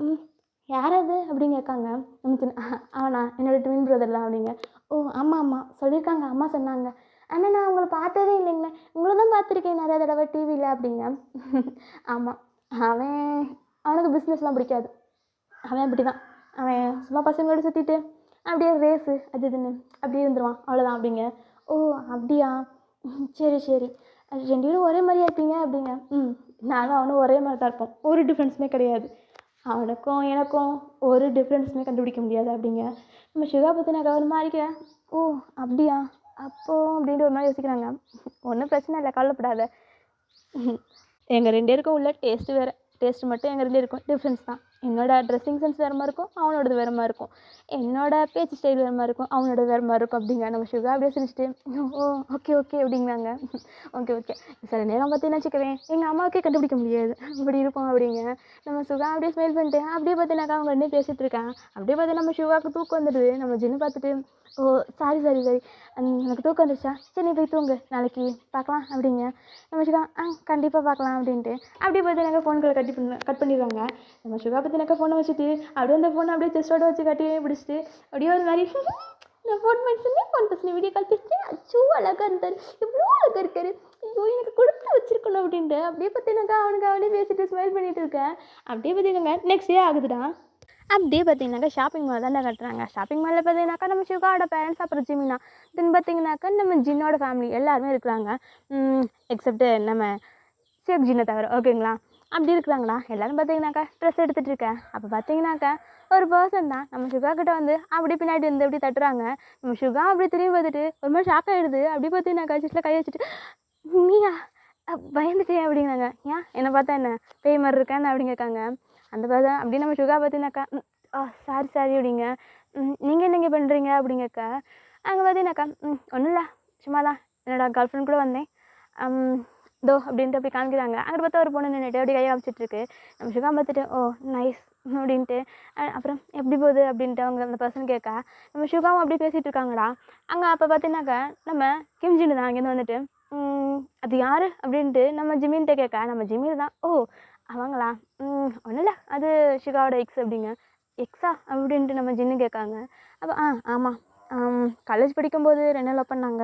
யாராவது அப்படின்னு கேட்காங்க. நம்ம சின்ன அவனா என்னோடய ட்வின் பிரதர் தான் அப்படிங்க. ஓ ஆமாம் சொல்லியிருக்காங்க அம்மா சொன்னாங்க. ஆனால் நான் உங்களை பார்த்ததே இல்லைங்களே, உங்களை தான் பார்த்துருக்கேன் நிறைய தடவை டிவியில் அப்படிங்க. ஆமாம் அவனுக்கு பிஸ்னஸ்லாம் பிடிக்காது, அவன் அப்படி தான், அவன் சும்மா பசங்களோட சுற்றிட்டு அப்படியே ரேஸு அது இதுன்னு அப்படியே இருந்துருவான் அவ்வளோதான் அப்படிங்க. ஓ அப்படியா சரி ரெண்டு பேரும் ஒரே மாதிரியா இருப்பீங்க அப்படிங்க. நானும் அவனும் ஒரே மாதிரி தான் இருப்போம், ஒரு டிஃப்ரென்ஸுமே கிடையாது. அவனுக்கும் எனக்கும் ஒரு டிஃப்ரென்ஸுமே கண்டுபிடிக்க முடியாது அப்படிங்க. நம்ம சுகா பற்றினாக்கா ஒரு மாதிரிக்க, ஓ அப்படியா, அப்போ அப்படின்ட்டு ஒரு மாதிரி யோசிக்கிறாங்க. ஒன்றும் பிரச்சனை இல்லை, கவலைப்படாத. எங்கள் 2 பேருக்கும் உள்ள டேஸ்ட்டு வேறு, டேஸ்ட்டு மட்டும் எங்கள் 2 பேருக்கும் டிஃப்ரென்ஸ் தான். என்னோடய ட்ரெஸ்ஸிங் சென்ஸ் வேறு மாதிரி இருக்கும், அவனோடது வேறு மாதிரி இருக்கும். என்னோடய பேச்சு ஸ்டைல் வேறு மாதிரி இருக்கும், அவனோட வேறு மாதிரி இருக்கும் அப்படிங்க. நம்ம சுகா அப்படியே சிரிச்சிட்டு, ஓ ஓகே ஓகே அப்படிங்கிறாங்க. Okay okay. சில நேரம் பார்த்தீங்கன்னா வச்சுக்கவேன், எங்கள் அம்மாவுக்கே கண்டுபிடிக்க முடியாது இப்படி இருப்போம் அப்படிங்க. நம்ம சுகா அப்படியே ஸ்மைல் பண்ணிட்டு அப்படியே பார்த்தீங்கன்னாக்கா அவங்க ரெண்டும் பேசிகிட்டு இருக்காங்க. அப்படியே பார்த்தா நம்ம சுகாவுக்கு தூக்கம் வந்துடுது. நம்ம ஜின்னு பார்த்துட்டு, ஓ சாரி எனக்கு தூக்கம் வந்துருச்சா, சரி நீ போய் தூங்கு, நாளைக்கு பார்க்கலாம் அப்படிங்க. நம்ம சுகா கண்டிப்பாக பார்க்கலாம் அப்படின்ட்டு அப்படியே பார்த்தீங்கன்னாக்கா ஃபோன்களை கட் பண்ணிடுவாங்க. நம்ம சுகா பற்றினாக்கா ஃபோனை வச்சுட்டு அப்படியே அந்த ஃபோனை அப்படியே செஸ்டோட வச்சு கட்டி பிடிச்சிட்டு அப்படியே ஒரு மாதிரி நான் ஃபோன் பண்ணி வீடியோ கால் பேசிட்டு, அச்சோ அழகாக இருந்தார், எவ்வளோ அழகாக இருக்காரு, ஐயோ எனக்கு கொடுத்து வச்சிருக்கணும் அப்படின்ட்டு அப்படியே பார்த்தீங்கன்னாக்கா அவனுக்கு அவனே பேசிட்டு ஸ்மைல் பண்ணிட்டு இருக்கேன். அப்படியே பார்த்தீங்கன்னா நெக்ஸ்ட் டே ஆகுதுடா. அப்படியே பார்த்தீங்கன்னாக்கா ஷாப்பிங் மால் தான் கட்டுறாங்க. ஷாப்பிங் மாலில் பார்த்தீங்கன்னாக்கா நம்ம சுகாவோட பேரண்ட்ஸ், அப்புறம் ஜிமினா, தென் பார்த்தீங்கன்னாக்கா நம்ம ஜின்னோட ஃபேமிலி எல்லாருமே இருக்கிறாங்க. எக்ஸப்ட்டு நம்ம சேஃப் ஜின்னை தவிர, ஓகேங்களா. அப்படி இருக்கிறாங்களா எல்லோரும் பார்த்தீங்கன்னாக்கா ட்ரெஸ் எடுத்துகிட்டு இருக்கேன். அப்போ பார்த்தீங்கன்னாக்கா ஒரு பர்சன் தான் நம்ம சுகா கிட்ட வந்து அப்படி பின்னாடி இருந்து அப்படி தட்டுறாங்க. நம்ம சுகா அப்படி திரும்பி பார்த்துட்டு ஒரு மாதிரி ஷாக் ஆகிடுது. அப்படி பார்த்தீங்கன்னாக்கா சிஸ்டில் கை வச்சுட்டு, நீயா பயந்துட்டே அப்படிங்கிறாங்க. ஏன் என்னை பார்த்தா என்ன பேய் மாதிரி இருக்கேன்னு அப்படின்னு கேட்காங்க. அந்த பார்த்தா அப்படி நம்ம சுகா பார்த்தீங்கன்னாக்கா, சாரி அப்படிங்க. நீங்கள் என்னங்க பண்ணுறீங்க அப்படிங்கக்க. அங்கே பார்த்தீங்கன்னாக்கா ஒன்றும் இல்லை, சும்மா தான் என்னோடய கேர்ள் ஃப்ரெண்ட் கூட வந்தேன் தோ அப்படின்ட்டு அப்படி காமிக்கிறாங்க. அங்கே பார்த்தா ஒரு பொண்ணு நின்றுட்டு அப்படி கையை காமிச்சிட்ருக்கு. நம்ம சுகா பார்த்துட்டு, ஓ நைஸ் அப்படின்ட்டு, அப்புறம் எப்படி போகுது அப்படின்ட்டு அவங்க அந்த பர்சன் கேட்க, நம்ம சுகாவும் அப்படி பேசிகிட்டு இருக்காங்கடா. அங்கே அப்போ பார்த்தீங்கன்னாக்கா நம்ம கிம்ஜின்னு தான் அங்கேருந்து வந்துட்டு, அது யார் அப்படின்ட்டு நம்ம ஜிமின்கிட்ட கேட்க, நம்ம ஜிமின் தான், ஓ அவங்களா, ஒன்றும் இல்லை, அது சுகாவோட எக்ஸ் அப்படிங்க. எக்ஸா அப்படின்ட்டு நம்ம ஜின்னு கேட்காங்க. அப்போ ஆமாம், காலேஜ் படிக்கும்போது 2 லவ் பண்ணாங்க,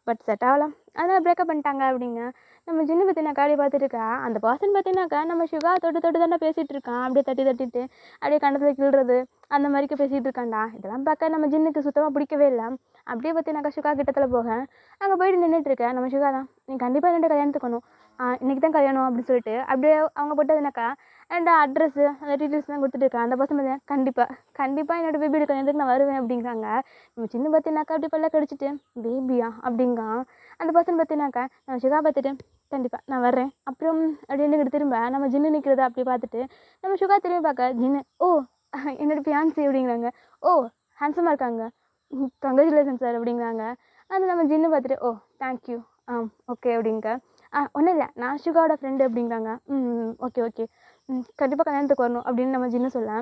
பட் செட் ஆகலாம், அதனால் பிரேக்கப் பண்ணிட்டாங்க அப்படிங்க. நம்ம ஜின்னு பார்த்தீங்கன்னாக்கா அப்படியே பார்த்துட்டு இருக்கா. அந்த பர்சன் பார்த்தீங்கன்னாக்கா நம்ம சுகா தொட்டு தானே பேசிகிட்டு இருக்கான். அப்படியே தட்டிட்டு அப்படியே கண்டத்தில் கிள்றது அந்த மாதிரிக்கு பேசிகிட்டு இருக்காண்டா. இதெல்லாம் பார்க்க நம்ம ஜின்னுக்கு சுத்தமாக பிடிக்கவே இல்லை. அப்படியே பார்த்தீங்கன்னாக்கா சுகா கிட்டத்தில் போக அங்கே போயிட்டு நின்றுட்டுருக்கேன். நம்ம சுகா தான், நீ கண்டிப்பாக என்னோட கல்யாணத்துக்கணும், இன்றைக்கி தான் கல்யாணம் அப்படின்னு சொல்லிட்டு அப்படியே அவங்க போட்டதுனாக்கா அண்ட் அட்ரெஸ்ஸு அந்த டீட்டெயில்ஸ்லாம் கொடுத்துட்ருக்கேன். அந்த பர்சன் பார்த்தீங்கன்னா கண்டிப்பாக என்னோடய பேபியோட கல்யாணத்துக்கு நான் வருவேன் அப்படிங்கிறாங்க. நம்ம சின்ன பார்த்தீங்கன்னாக்கா அப்படி பல்ல கடிச்சிட்டு, பேபியா அப்படிங்க. அந்த பர்சன் பார்த்தீங்கன்னாக்கா நம்ம சுகா பார்த்துட்டு, கண்டிப்பாக நான் வர்றேன் அப்புறம் அப்படின்னு திரும்ப நம்ம ஜின்னு நிற்கிறத அப்படி பார்த்துட்டு நம்ம சுகா திரும்பி பார்க்க ஜின்னு, ஓ என்னோடய ஃபியான்சி அப்படிங்கிறாங்க. ஓ ஹேண்ட்ஸமாக இருக்காங்க, கங்க்ராச்சுலேஷன் சார் அப்படிங்கிறாங்க. அது நம்ம ஜின்னு பார்த்துட்டு, ஓ தேங்க்யூ, ஓகே அப்படிங்க. ஒன்றும் இல்லை, நான் சுகாவோட ஃப்ரெண்டு அப்படிங்கிறாங்க. ஓகே கண்டிப்பாக கல்யாணத்துக்கு வரணும் அப்படின்னு நம்ம ஜின்னு சொல்ல,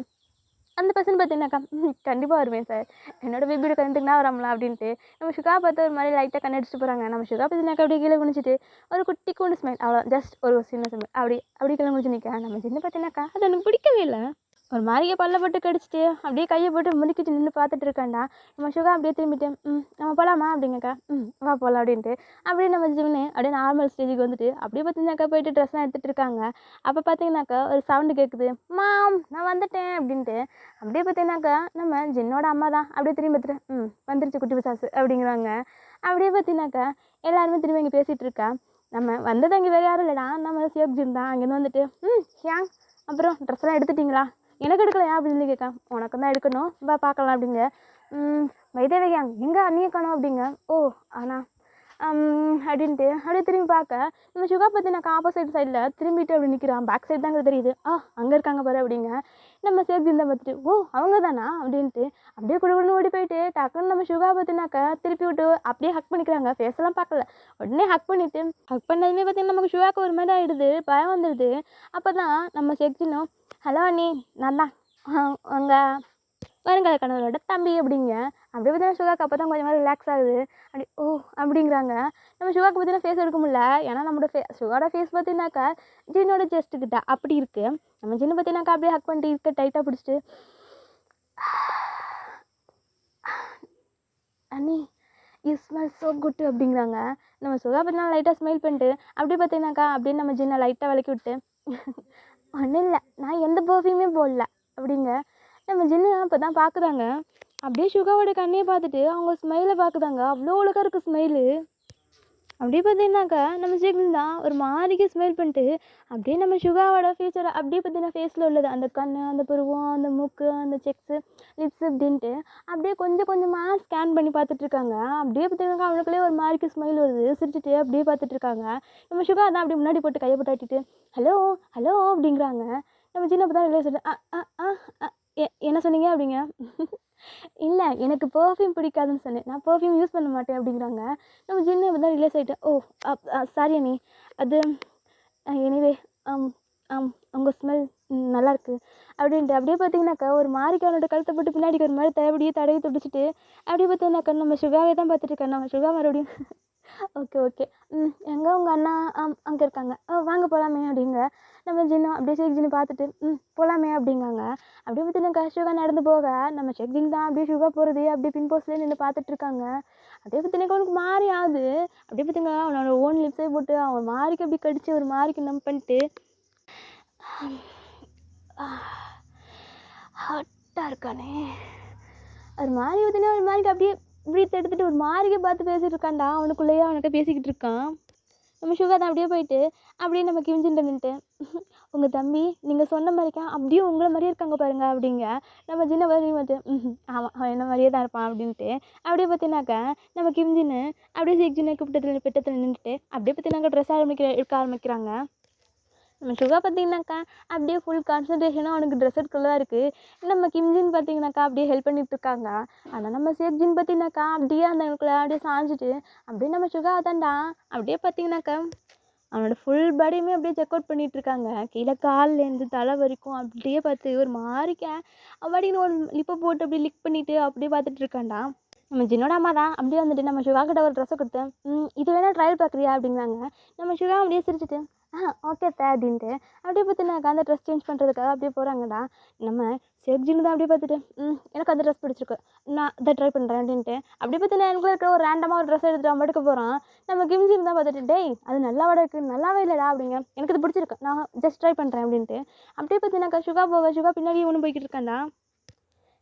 அந்த பர்சன் பார்த்தீங்கன்னாக்கா கண்டிப்பாக வருவேன் சார், என்னோட பேபியோட கல்யாணத்துக்கு நான் வராமலாம் அப்படின்ட்டு நம்ம சுகா பார்த்து ஒரு மாதிரி லைட்டாக கண்ணடிச்சிட்டு போகிறாங்க. நம்ம சுகா பார்த்தீங்கன்னாக்கா அப்படியே கீழே குனிச்சிட்டு ஒரு குட்டி கூண்டு ஸ்மைல், அவ்வளோ ஜஸ்ட் ஒரு சின்ன ஸ்மைல், அப்படி கீழே குனிச்சு நிற்க. நம்ம ஜின்னு பார்த்தீங்கன்னாக்கா அது எனக்கு பிடிக்கவே இல்லை. ஒரு மாதிரியே பல்ல போட்டு கடிச்சிட்டு அப்படியே கையை போட்டு முடிக்கிட்டு நின்று பார்த்துட்டு இருக்காண்டா. நம்ம சுகா அப்படியே திரும்பிட்டு, நம்ம போகலாமா அப்படிங்கக்கா, வா போகலாம் அப்படின்ட்டு அப்படியே நம்ம ஜிம்னு அப்படியே நார்மல் ஸ்டேஜுக்கு வந்துட்டு அப்படியே பார்த்தீங்கன்னாக்கா போயிட்டு ட்ரெஸ்லாம் எடுத்துகிட்டு இருக்காங்க. அப்போ பார்த்தீங்கன்னாக்கா ஒரு சவுண்டு கேட்குது, மாம் நான் வந்துட்டேன் அப்படின்ட்டு. அப்படியே பார்த்தீங்கன்னாக்கா நம்ம ஜின்னோட அம்மா தான். அப்படியே திரும்பி பார்த்துட்டு, வந்துருச்சு குட்டி பிசாசு அப்படிங்கிறாங்க. அப்படியே பார்த்தீங்கன்னாக்கா எல்லாருமே திரும்பி இங்கே பேசிகிட்டு இருக்கா. நம்ம வந்தது அங்கே வேறு யாரும் இல்லைடா, நம்ம சேஃப் ஜின் தான். அங்கேருந்து வந்துட்டு, ஏன் அப்புறம் ட்ரெஸ்லாம் எடுத்துட்டிங்களா, எனக்கு எடுக்கலையா அப்படின்னு சொல்லி கேட்க, உனக்கு தான் எடுக்கணும், வா பார்க்கலாம் அப்படிங்க. வைதேவகியாங் எங்கே அண்ணியை காணோம் அப்படிங்க. ஓ ஆனால் அப்படின்ட்டு அப்படியே திரும்பி பார்க்க நம்ம சுகா பார்த்தீங்கன்னாக்கா ஆப்போசிட் சைடில் திரும்பிட்டு அப்படி நிற்கிறான். பேக் சைடு தாங்க தெரியுது. அங்கே இருக்காங்க பாரு அப்படிங்க. நம்ம சேஃப்டி இருந்தால் பார்த்துட்டு, ஓ அவங்க தானா அப்படின்ட்டு அப்படியே குடுகுடுன்னு ஓடி போயிட்டு டக்குன்னு நம்ம சுகா பார்த்தீங்கன்னாக்கா திருப்பி விட்டு அப்படியே ஹக் பண்ணிக்கிறாங்க. ஃபேஸெல்லாம் பார்க்கல, உடனே ஹக் பண்ணிவிட்டு ஹக் பண்ணதுமே பார்த்தீங்கன்னா நமக்கு சுகாவுக்கு ஒரு மாதிரி ஆகிடுது, பயம் வந்துடுது. அப்போ தான் நம்ம சேஃப்டினும், ஹலோ அண்ணி நான் தான் உங்கள் வருங்கால கணவரோட தம்பி அப்படிங்க. அப்படியே பார்த்தீங்கன்னா சுகாக்கு அப்போ தான் கொஞ்சம் மாதிரி ரிலாக்ஸ் ஆகுது. அப்படி ஓ அப்படிங்கிறாங்க. நம்ம சுகாக்கு பார்த்தீங்கன்னா ஃபேஸ் எடுக்க முடியல, ஏன்னா நம்மளோட சுகாவோட ஃபேஸ் பார்த்தீங்கன்னாக்கா ஜின்னோட செஸ்ட்டுக்கிட்ட அப்படி இருக்குது. நம்ம ஜின்னு பார்த்தீங்கன்னாக்கா அப்படியே ஹக் பண்ணிட்டு இருக்க டைட்டாக பிடிச்சிட்டு, அண்ணி யூ ஸ்மெல் ஸோ குட் அப்படிங்கிறாங்க. நம்ம சுகா பார்த்தீங்கன்னா லைட்டாக ஸ்மைல் பண்ணிட்டு அப்படியே பார்த்தீங்கன்னாக்கா அப்படின்னு நம்ம ஜின்னை லைட்டாக விளக்கி விட்டு, ஒன்றும் இல்லை நான் எந்த பர்ஃப்யூமே போடல அப்படிங்க. நம்ம ஜின்னு அப்போ தான் பார்க்குறாங்க. அப்படியே சுகாவோட கண்ணையை பார்த்துட்டு அவங்க ஸ்மைலை பார்க்குதாங்க. அவ்வளோ அழகாக இருக்குது ஸ்மைலு. அப்படியே பார்த்தீங்கன்னாக்கா நம்ம ஜிகின் தான் ஒரு மாதிரிக்கு ஸ்மைல் பண்ணிட்டு அப்படியே நம்ம சுகாவோட ஃபியூச்சரை அப்படியே பார்த்தீங்கன்னா ஃபேஸில் உள்ளது அந்த கண், அந்த புருவம், அந்த மூக்கு, அந்த செக்ஸு, லிப்ஸு அப்படின்ட்டு அப்படியே கொஞ்சம் கொஞ்சமாக ஸ்கேன் பண்ணி பார்த்துட்ருக்காங்க. அப்படியே பார்த்தீங்கன்னாக்கா அவனுக்குள்ளே ஒரு மாதிரிக்கு ஸ்மைல் வருது. சிரிச்சுட்டு அப்படியே பார்த்துட்ருக்காங்க. நம்ம சுகா தான் அப்படியே முன்னாடி போட்டு கையை போட்டு ஆட்டிட்டு ஹலோ ஹலோ அப்படிங்கிறாங்க. நம்ம சின்ன தான் வெளியே சொல்லிட்டு அ அ அ என்ன சொன்னீங்க அப்படிங்க. இல்லை எனக்கு பெர்ஃப்யூம் பிடிக்காதுன்னு சொன்னேன், நான் பெர்ஃப்யூம் யூஸ் பண்ண மாட்டேன் அப்படிங்கிறாங்க. நம்ம ஜின்னு அப்படி தான் ரிலீஸ் ஆகிட்டு ஓ சாரி அண்ணி, அது எனிவே உங்கள் ஸ்மெல் நல்லாயிருக்கு அப்படின்ட்டு அப்படியே பார்த்தீங்கன்னாக்கா ஒரு மாதிரிக்கு அவனோட கழுத்தை போட்டு பின்னாடிக்கு ஒரு மாதிரி அப்படியே தடவி துடிச்சிட்டு அப்படியே பார்த்தீங்கன்னாக்கா நம்ம சுகாவே தான் பார்த்துட்டு இருக்கேன். நம்ம சுகா மறுபடியும் ஓகே ஓகே எங்கே உங்கள் அண்ணா அங்கே இருக்காங்க, வாங்க போகலாமே அப்படிங்க. நம்ம ஜின்னு அப்படியே ஷேக் ஜின்னு பார்த்துட்டு போகலாமே அப்படிங்காங்க. அப்படியே பார்த்தீங்கன்னா சுகா நடந்து போக நம்ம ஷேக் ஜின் தான் அப்படியே சுகா போகிறது அப்படியே பின் போஸ்ட்லேயே நின்று பார்த்துட்ருக்காங்க. அப்படியே பார்த்தீங்கன்னா அவனுக்கு மாறி ஆகுது. அப்படியே பார்த்தீங்கன்னா அவனோட ஓன் லிப்ஸே போட்டு அவன் மாறிக்கு அப்படி கடிச்சு ஒரு மாறிக்கு நம் பண்ணிட்டு ஹாட்டாக இருக்கானே ஒரு மாதிரி பார்த்தீங்கன்னா ஒரு மாதிரிக்கு அப்படியே ப்ரீத் எடுத்துகிட்டு ஒரு மாதிரிக்கே பார்த்து பேசிகிட்டு இருக்கான்டா. அவனுக்குள்ளேயே அவனுக்கு பேசிக்கிட்டு இருக்கான். நம்ம சுகா தான் அப்படியே போயிட்டு அப்படியே நம்ம கிம்ஜின்ட்டு நின்றுட்டு உங்கள் தம்பி நீங்கள் சொன்ன மாதிரிக்கா அப்படியே உங்களை மாதிரியே இருக்காங்க பாருங்க அப்படிங்க. நம்ம சின்ன பையன் பார்த்து ஆமாம் அவன் என்ன மாதிரியே தான் இருப்பான் அப்படின்ட்டு அப்படியே பார்த்தீங்கன்னாக்கா நம்ம கிம்ஜின்னு அப்படியே சீக்ஜின்னு கூப்பிட்டத்தில் பிட்டத்தில் நின்றுட்டு அப்படியே பார்த்தீங்கன்னாக்கா ட்ரெஸ் எடுக்க ஆரம்பிக்கிறாங்க. நம்ம சுகா பார்த்தீங்கன்னாக்கா அப்படியே ஃபுல் கான்சன்ட்ரேஷனாக அவனுக்கு ட்ரெஸ் எடுக்கலாம் இருக்குது. நம்ம கிம்ஜின் பார்த்தீங்கன்னாக்கா அப்படியே ஹெல்ப் பண்ணிட்டு இருக்காங்க. ஆனால் நம்ம சேக்ஜின் பார்த்தீங்கன்னாக்கா அப்படியே அந்த எனக்குள்ள அப்படியே சாஞ்சிட்டு அப்படியே நம்ம சுகா தான்டா அப்படியே பார்த்தீங்கன்னாக்கா அவனோட ஃபுல் பாடியுமே அப்படியே செக் அவுட் பண்ணிகிட்ருக்காங்க. கீழே கால்லேருந்து தலை வரைக்கும் அப்படியே பார்த்து ஒரு மாதிரிக்க அப்படின்னு ஒரு லிப்பை போட்டு அப்படியே லிக் பண்ணிவிட்டு அப்படியே பார்த்துட்டு இருக்கான்டா. நம்ம ஜின்னோட அம்மா தான் அப்படியே வந்துட்டு நம்ம சுகா கிட்ட ஒரு ட்ரெஸ்ஸை கொடுத்தேன். இது வேணால் ட்ரையல் பார்க்குறியா அப்படிங்கிறாங்க. நம்ம சுகா அப்படியே சிரிச்சிட்டு ஓகே அப்படின்ட்டு அப்படியே பார்த்துனாக்கா அந்த ட்ரெஸ் சேஞ்ச் பண்ணுறதுக்காக அப்படியே போகிறாங்கடா. நம்ம சேக்ஜின்னு தான் அப்படியே பார்த்துட்டு எனக்கு அந்த ட்ரெஸ் பிடிச்சிருக்கு, நான் அதை ட்ரை பண்ணுறேன் அப்படின்ட்டு அப்படியே பார்த்தினா எனக்குள்ள இருக்க ஒரு ரேண்டமாக ஒரு ட்ரெஸ் எடுத்துகிட்டு அவன் எடுக்க போகிறான். நம்ம கிம்ஜின்னு தான் பார்த்துட்டு டேய் அது நல்லாவோட இருக்குது, நல்லாவே இல்லைடா அப்படிங்க, எனக்கு இது பிடிச்சிருக்கு, நான் ஜஸ்ட் ட்ரை பண்ணுறேன் அப்படின்ட்டு அப்படியே பார்த்தினாக்கா சுகா சுகா பின்னாடி ஒன்று போய்கிட்டு இருக்கான்டா.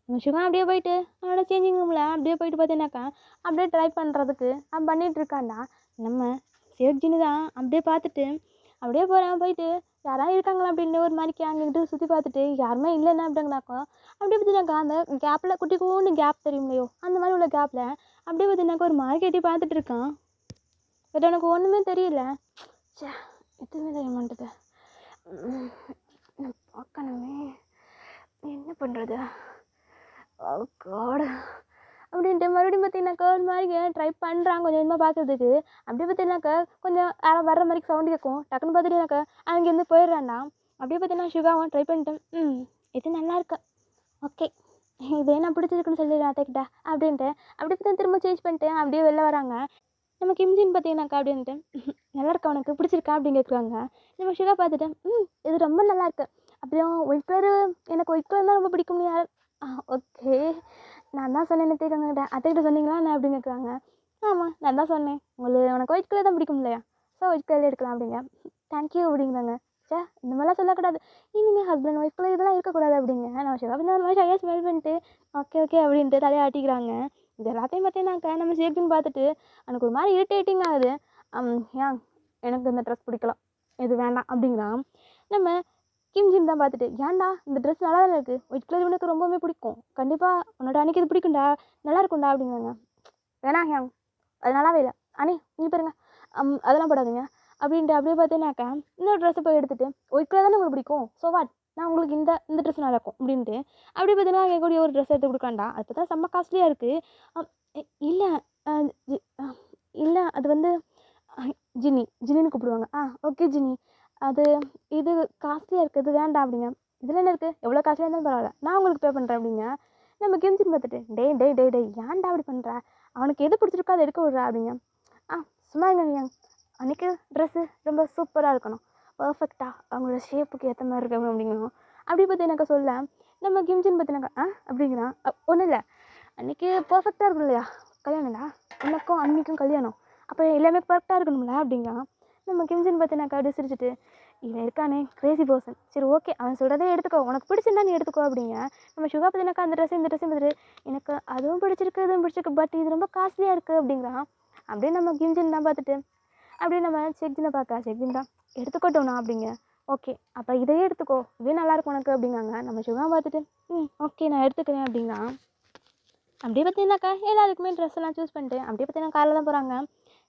நம்ம சுகா அப்படியே போயிட்டு அவனோட சேஞ்சிங் ரூமில் அப்படியே போயிட்டு பார்த்தீங்கன்னாக்கா அப்படியே ட்ரை பண்ணுறதுக்கு அவன் பண்ணிகிட்டு இருக்கான்டா. நம்ம சேக்ஜின்னு தான் அப்படியே பார்த்துட்டு அப்படியே போகிறேன். போயிட்டு யாராவது இருக்காங்களா அப்படின்னு ஒரு மாதிரிக்கு அங்கிட்டு சுற்றி பார்த்துட்டு யாருமே இல்லைன்னா அப்படிங்கனாக்கா அப்படியே பார்த்தீங்கன்னாக்கா அந்த கேப்பில் குட்டி கூண்டு கேப் தெரியும்லையோ அந்த மாதிரி உள்ள கேப்பில் அப்படியே பார்த்தீங்கன்னாக்கா ஒரு மாதிரி கட்டி பார்த்துட்டு இருக்கான். பட் எனக்கு ஒன்றுமே தெரியல. சே எதுவுமே தெரிய மாட்டேது, பார்க்கணுமே என்ன பண்ணுறது காட் அப்படின்ட்டு மறுபடியும் பார்த்தீங்கன்னாக்கா ஒரு மாதிரி ட்ரை பண்ணுறாங்க கொஞ்சம் கொஞ்சமாக பார்க்குறதுக்கு. அப்படியே பார்த்தீங்கன்னாக்கா கொஞ்சம் யாரும் வர்ற மாதிரி சவுண்டு கேட்கும். டக்குன்னு பார்த்துட்டீங்கன்னாக்கா அங்கேருந்து போயிடுறான்டா. அப்படியே பார்த்தீங்கன்னா சுகாவும் ட்ரை பண்ணிட்டேன் இது நல்லாயிருக்கு ஓகே இது என்ன பிடிச்சிருக்குன்னு சொல்லி நான் அத்தைக்கிட்ட அப்படின்ட்டு அப்படியே பார்த்தா திரும்ப சேஞ்ச் பண்ணிட்டு அப்படியே வெளில வராங்க. நம்ம கிம்ஜின்னு பார்த்தீங்கன்னாக்கா அப்படின்ட்டு நல்லாயிருக்கா உனக்கு பிடிச்சிருக்கா அப்படின்னு கேட்குறாங்க. நம்ம சுகா பார்த்துட்டு இது ரொம்ப நல்லாயிருக்கு, அப்படியும் ஒயிட் கலரு எனக்கு ஒயிட் கலர் தான் ரொம்ப பிடிக்கும் யார் ஓகே நான் தான் சொன்னேன் அத்தைக்கிட்ட அத்தைக்கிட்ட சொன்னீங்களா என்ன அப்படின்னு கேட்குறாங்க. ஆமாம் நான் தான் சொன்னேன் உனக்கு ஒயிட் கலர் தான் பிடிக்கும் இல்லையா, ஸோ ஒயிட் கலர் எடுக்கலாம் அப்படிங்க. தேங்க்யூ அப்படிங்கிறாங்க. சே இந்த மாதிரிலாம் சொல்லக்கூடாது, இனிமேல் ஹஸ்பண்ட் ஒயிட் கலர் இதெல்லாம் இருக்கக்கூடாது அப்படிங்க. நான் சிவா இந்த மாதிரி ஐயா ஸ்மெல் பண்ணிட்டு ஓகே ஓகே அப்படின்ட்டு தலையை ஆட்டிக்கிறாங்க. இது எல்லாத்தையும் பார்த்தீங்கன்னாக்கா நம்ம சேஃப்டின்னு பார்த்துட்டு எனக்கு ஒரு மாதிரி இரிட்டேட்டிங் ஆகுது. ஏன் எனக்கு இந்த ட்ரெஸ் பிடிக்கலாம் இது வேண்டாம் அப்படிங்கிறான். நம்ம கிம்ஜின் தான் பார்த்துட்டு ஏன்டா இந்த ட்ரெஸ் நல்லா தானே இருக்குது, ஒயிட் கலர் உனக்கு ரொம்பவே பிடிக்கும், கண்டிப்பாக உன்னோட அன்றைக்கி இது பிடிக்கும்டா நல்லா இருக்கும்டா அப்படிங்கிறாங்க. வேணாம் ஹேங் அது நல்லாவே இல்லை அண்ணி நீ பாருங்க அதெல்லாம் போடாதீங்க அப்படின்ட்டு அப்படியே பார்த்தீங்கன்னாக்கா இன்னொரு ட்ரெஸ்ஸை போய் எடுத்துகிட்டு ஒயிட் கலர் தானே உங்களுக்கு பிடிக்கும் ஸோ வாட் நான் உங்களுக்கு இந்த ட்ரெஸ் நல்லா இருக்கும் அப்படின்ட்டு அப்படியே பார்த்தீங்கன்னா அங்கே கூடிய ஒரு ட்ரெஸ் எடுத்து கொடுக்காண்டா. அது பார்த்தா செம்ம காஸ்ட்லியாக இருக்குது. இல்லை இல்லை அது வந்து ஜின்னின்னு கூப்பிடுவாங்க. ஓகே ஜின்னி அது இது காஸ்ட்லியாக இருக்குது வேண்டாம் அப்படிங்க. இதில் என்ன இருக்குது, எவ்வளோ காஸ்ட்லியாக இருந்தாலும் பரவாயில்ல நான் உங்களுக்கு பே பண்ணுறேன் அப்படிங்க. நம்ம கிம்ஜின் பார்த்துட்டு டே ஏன்டா அப்படி பண்ணுற, அவனுக்கு எது பிடிச்சிருக்கோ அதை எடுக்க விட்றா அப்படிங்க. சும்மா இருங்க அன்றைக்கி ட்ரெஸ்ஸு ரொம்ப சூப்பராக இருக்கணும், பர்ஃபெக்டாக அவங்களோட ஷேப்புக்கு ஏற்ற மாதிரி இருக்கணும் அப்படிங்கணும். அப்படி பார்த்தீங்கன்னாக்கா சொல்ல நம்ம கிம்ஜின் பார்த்தீங்கன்னாக்கா அப்படிங்கிறான். ஒன்றும் இல்லை அன்றைக்கி பர்ஃபெக்டாக இருக்கணும் இல்லையா, கல்யாணம்டா உனக்கும் அன்றைக்கும் கல்யாணம், அப்போ எல்லாமே பர்ஃபெக்டாக இருக்கணும்ல அப்படிங்கிறான். நம்ம கிம்ஜின் பார்த்தீங்கன்னாக்கா அப்படி சிரிச்சிட்டு இவன் இருக்கானே கிரேசி பர்சன், சரி ஓகே அவன் சொல்கிறதே எடுத்துக்கோ, உனக்கு பிடிச்சிருந்தா நீ எடுத்துக்கோ அப்படிங்க. நம்ம சுகா பார்த்தீங்கன்னாக்கா அந்த ட்ரெஸ் இந்த ட்ரெஸ்ஸும் பார்த்துட்டு எனக்கு அதுவும் பிடிச்சிருக்கு இதுவும் பிடிச்சிருக்கு பட் இது ரொம்ப காஸ்ட்லியாக இருக்குது அப்படிங்கிறான். அப்படியே நம்ம கிம்ஜின் தான் பார்த்துட்டு அப்படியே நம்ம ஷெக்ஜினை பார்க்க ஷெக்ஜின் தான் எடுத்துக்கோட்டோண்ணா அப்படிங்க. ஓகே அப்போ இதையே எடுத்துக்கோ, இதே நல்லாயிருக்கும் உனக்கு அப்படிங்காங்க. நம்ம சுகா பார்த்துட்டு ஓகே நான் எடுத்துக்கிறேன் அப்படின்னா அப்படியே பார்த்தீங்கன்னாக்கா எல்லாருக்குமே ட்ரெஸ் எல்லாம் சூஸ் பண்ணிட்டு அப்படியே பார்த்தீங்கன்னா காரில் தான் போகிறாங்க.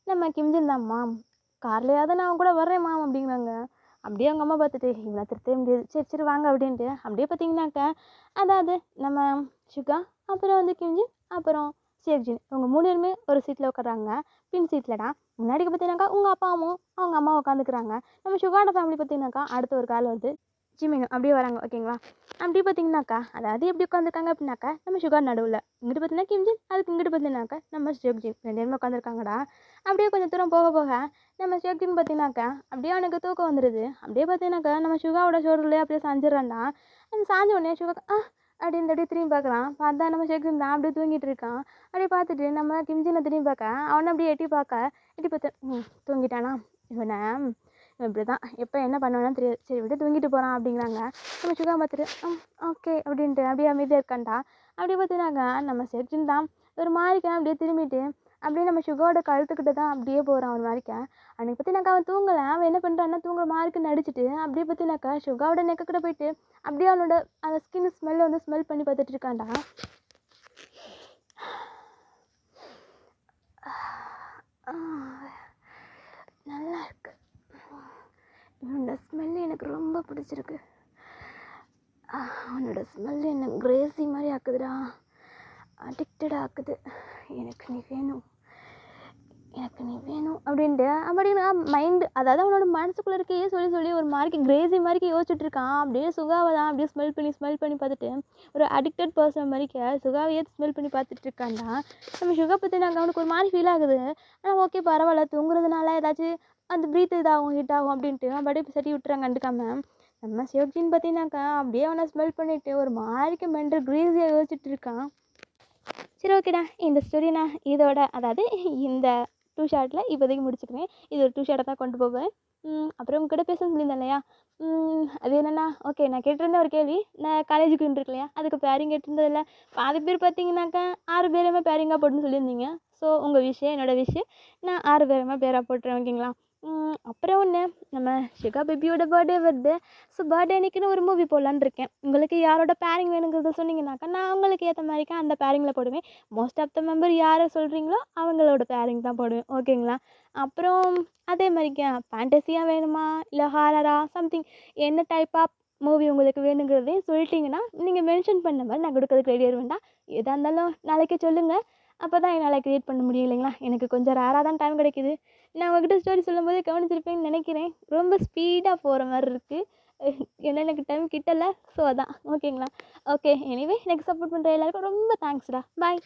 நம்ம கிம்ஜின் தான் மாம் கார்லையாவது நான் கூட வர்றேன் மாம் அப்படிங்கிறாங்க. அப்படியே அவங்க அம்மா பார்த்துட்டு இவ்வளோ திருத்தவே முடியாது, சரி சரி வாங்க அப்படின்ட்டு அப்படியே பார்த்தீங்கன்னாக்கா அதாவது நம்ம சுகா அப்புறம் வந்து கிம்ஜின் அப்புறம் ஷேக்ஜின் இவங்க 3 பேருமே ஒரு சீட்டில் உட்காடுறாங்க. பின் சீட்டில்டா முன்னாடிக்கு பார்த்தீங்கன்னாக்கா உங்கள் அப்பாவும் அவங்க அம்மா உட்காந்துக்கிறாங்க. நம்ம சுகாவோட ஃபேமிலி பார்த்தீங்கன்னாக்கா அடுத்த ஒரு கால் வருது ஜிமிங்க அப்படியே வராங்க. ஓகேங்களா, அப்படி பார்த்தீங்கன்னாக்கா அதாவது எப்படி உட்காந்துருக்காங்க அப்படின்னாக்கா நம்ம சுகர் நடுவில் இங்கிட்டு பார்த்தீங்கன்னா கிம்ஜின் அதுக்கு இங்கிட்டு பார்த்தீங்கன்னாக்கா நம்ம ஷேக்ஜின் 2 பேருமே உட்காந்துருக்காங்கடா. அப்படியே கொஞ்சம் தூரம் போக போக நம்ம ஷேக்ஜின் பார்த்தீங்கன்னாக்கா அப்படியே அவனுக்கு தூக்கம் வந்துடுது. அப்படியே பார்த்தீங்கன்னாக்கா நம்ம சுகாவோட ஷோல்டர்லேயே அப்படியே சாஞ்சிடறான்டா. அந்த சாஞ்ச உடனே சுகா அப்படின்னு அப்படியே திரும்பி பார்க்குறான். பார்த்தா நம்ம ஷேக்ஜின் தான் அப்படியே தூங்கிட்டு இருக்கான். அப்படியே பார்த்துட்டு நம்ம கிம்ஜினை திரும்பி பார்க்க அவனை அப்படியே எட்டி பார்த்து தூங்கிட்டானா இவனை இப்படி தான் எப்போ என்ன பண்ணுவேன்னு தெரியாது, சரி விட்டு தூங்கிட்டு போகிறான் அப்படிங்கிறாங்க. நம்ம சுகா பார்த்துட்டு ஓகே அப்படின்ட்டு அப்படியே அமைதியாக இருக்கான்டா. அப்படியே பார்த்தினாங்க நம்ம ஷேக்ஜின் தான் ஒரு மாதிரிக்க அப்படியே திரும்பிட்டு அப்படியே நம்ம சுகாவோட கழுத்துக்கிட்ட தான் அப்படியே போகிறான் ஒரு மாதிரிக்க. அன்றைக்கி பார்த்தினாக்கா அவன் தூங்கலை. அவன் என்ன பண்ணுறான்னா தூங்குற மாதிரிக்கு நடிச்சிட்டு அப்படியே பார்த்தினாக்கா சுகாவோட நெக்கிட்ட போயிட்டு அப்படியே அவனோட அந்த ஸ்கின் ஸ்மெல் வந்து ஸ்மெல் பண்ணி பார்த்துட்டு இருக்கான்டா. நல்லா இருக்கு, இவனோட ஸ்மெல்லு எனக்கு ரொம்ப பிடிச்சிருக்கு. அவனோட ஸ்மெல்லு என்ன கிரேசி மாதிரி ஆக்குதுடா, அடிக்டடாக ஆக்குது. எனக்கு நீ வேணும் அப்படின்ட்டு அப்படின்னா மைண்டு அதாவது அவனோட மனசுக்குள்ளே இருக்கே சொல்லி ஒரு மாதிரிக்கு கிரேசி மாதிரிக்கு யோசிச்சுட்டு இருக்கான். அப்படியே சுகாவை தான் அப்படியே ஸ்மெல் பண்ணி பார்த்துட்டு ஒரு அடிக்டட் பர்சன் மாதிரிக்க சுகாவையே ஸ்மெல் பண்ணி பார்த்துட்டு இருக்கான்டா. நம்ம சுகா பற்றி நாங்கள் அவனுக்கு ஒரு மாதிரி ஃபீல் ஆகுது. ஆனால் ஓகே பரவாயில்ல, தூங்குறதுனால ஏதாச்சும் அந்த ப்ரீத் ஹிட் ஆகும் அப்படின்ட்டு அப்படியே சட்டி விட்டுறாங்க கண்டுக்காம. நம்ம ஷேக்ஜின் பார்த்தீங்கன்னாக்கா அப்படியே அவனை ஸ்மெல் பண்ணிவிட்டு ஒரு மாதிரிக்கு மென்டல் க்ரீஸியாக யோசிச்சுட்டு இருக்கான். சரி ஓகேடா, இந்த ஸ்டோரி நான் இதோட அதாவது இந்த 2 ஷார்ட்டில் இப்போதைக்கு முடிச்சுக்கிறேன். இது ஒரு 2 ஷார்ட்டை தான் கொண்டு போவேன். அப்புறம் உங்ககிட்ட பேச சொல்லியிருந்தேன் இல்லையா, அது என்னென்னா ஓகே நான் கேட்டிருந்த ஒரு கேள்வி, நான் காலேஜுக்கு இருக்கு இல்லையா அதுக்கு பேரிங் கேட்டிருந்ததில்ல. பாதி பேர் பார்த்தீங்கன்னாக்கா 6 பேருமே பேரிங்காக போட்டுன்னு சொல்லியிருந்தீங்க. ஸோ உங்கள் விஷயம் என்னோடய விஷயம், நான் 6 பேருமே பேராக போட்டுறேன். ஓகேங்களா, அப்புறம் ஒன்று நம்ம சுகா பேபியோட பர்த்டே வருது. ஸோ பர்த்டே அன்றைக்கின்னு ஒரு மூவி போடலான்னு இருக்கேன். உங்களுக்கு யாரோட பேரிங் வேணுங்கிறத சொன்னீங்கன்னாக்கா நான் உங்களுக்கு ஏற்ற மாதிரிக்கா அந்த பேரிங்கில் போடுவேன். மோஸ்ட் ஆஃப் த மெம்பர் யாரை சொல்கிறீங்களோ அவங்களோட பேரிங் தான் போடுவேன். ஓகேங்களா, அப்புறம் அதே மாதிரிக்கா ஃபேண்டஸியாக வேணுமா இல்லை ஹாரரா சம்திங் என்ன டைப் ஆஃப் மூவி உங்களுக்கு வேணுங்கிறதையும் சொல்லிட்டிங்கன்னா நீங்கள் மென்ஷன் பண்ண மாதிரி நான் கொடுக்கறதுக்கு ரெடியாக வேண்டாம். எதாக இருந்தாலும் நாளைக்கே சொல்லுங்கள், அப்போ தான் என்னால் க்ரியேட் பண்ண முடியும் இல்லைங்களா. எனக்கு கொஞ்சம் ரேராக தான் டைம் கிடைக்கிது. நான் உங்கள்கிட்ட ஸ்டோரி சொல்லும்போது கவனிச்சிருப்பேன்னு நினைக்கிறேன். ரொம்ப ஸ்பீடாக போகிற மாதிரி இருக்குது, ஏன்னா எனக்கு டைம் கிட்டலை. ஸோ அதான் ஓகேங்களா. ஓகே எனிவே எனக்கு சப்போர்ட் பண்ணுற எல்லாருக்கும் ரொம்ப தேங்க்ஸ்டா. பாய்.